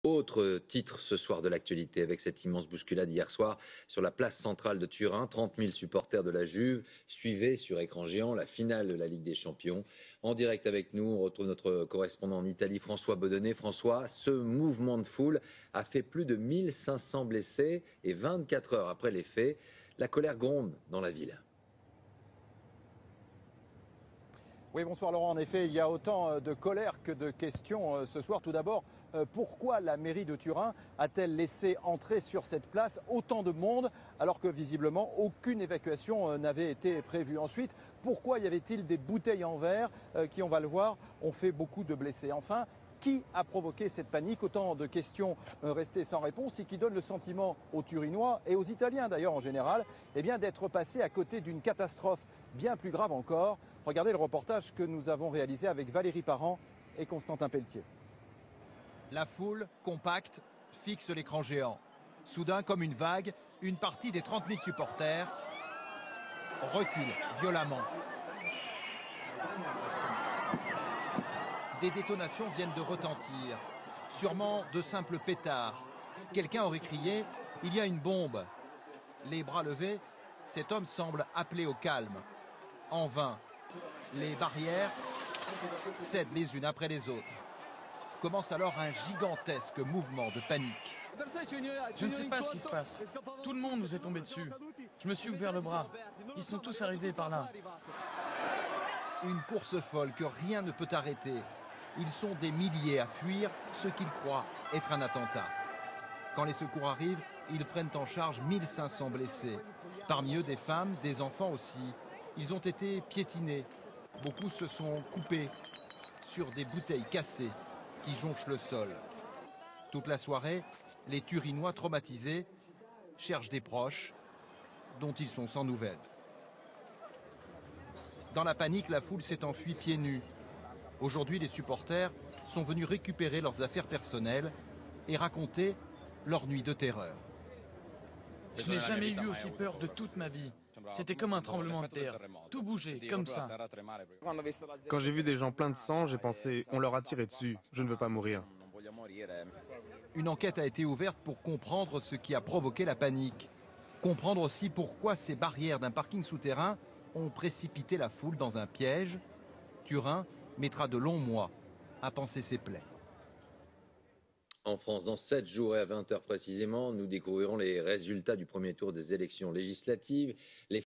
Autre titre ce soir de l'actualité avec cette immense bousculade hier soir sur la place centrale de Turin. 30 000 supporters de la Juve suivaient sur écran géant la finale de la Ligue des Champions. En direct avec nous, on retrouve notre correspondant en Italie, François Bodonnet. François, ce mouvement de foule a fait plus de 1500 blessés et 24 heures après les faits, la colère gronde dans la ville. Oui, bonsoir Laurent. En effet, il y a autant de colère que de questions ce soir. Tout d'abord, pourquoi la mairie de Turin a-t-elle laissé entrer sur cette place autant de monde alors que visiblement aucune évacuation n'avait été prévue? Ensuite, pourquoi y avait-il des bouteilles en verre qui, on va le voir, ont fait beaucoup de blessés? Enfin, qui a provoqué cette panique? Autant de questions restées sans réponse et qui donnent le sentiment aux Turinois et aux Italiens d'ailleurs en général d'être passés à côté d'une catastrophe bien plus grave encore. Regardez le reportage que nous avons réalisé avec Valérie Parent et Constantin Pelletier. La foule, compacte, fixe l'écran géant. Soudain, comme une vague, une partie des 30 000 supporters recule violemment. Des détonations viennent de retentir, sûrement de simples pétards. Quelqu'un aurait crié « Il y a une bombe !» Les bras levés, cet homme semble appeler au calme. En vain, les barrières cèdent les unes après les autres. Commence alors un gigantesque mouvement de panique. Je ne sais pas ce qui se passe. Tout le monde nous est tombé dessus. Je me suis ouvert le bras. Ils sont tous arrivés par là. Une course folle que rien ne peut arrêter. Ils sont des milliers à fuir ce qu'ils croient être un attentat. Quand les secours arrivent, ils prennent en charge 1500 blessés. Parmi eux, des femmes, des enfants aussi. Ils ont été piétinés. Beaucoup se sont coupés sur des bouteilles cassées qui jonchent le sol. Toute la soirée, les Turinois traumatisés cherchent des proches dont ils sont sans nouvelles. Dans la panique, la foule s'est enfuie pieds nus. Aujourd'hui, les supporters sont venus récupérer leurs affaires personnelles et raconter leur nuit de terreur. Je n'ai jamais eu aussi peur de toute ma vie. C'était comme un tremblement de terre. Tout bougeait, comme ça. Quand j'ai vu des gens pleins de sang, j'ai pensé, on leur a tiré dessus, je ne veux pas mourir. Une enquête a été ouverte pour comprendre ce qui a provoqué la panique. Comprendre aussi pourquoi ces barrières d'un parking souterrain ont précipité la foule dans un piège. Turin mettra de longs mois à panser ses plaies. En France, dans 7 jours et à 20 h précisément, nous découvrirons les résultats du premier tour des élections législatives. Les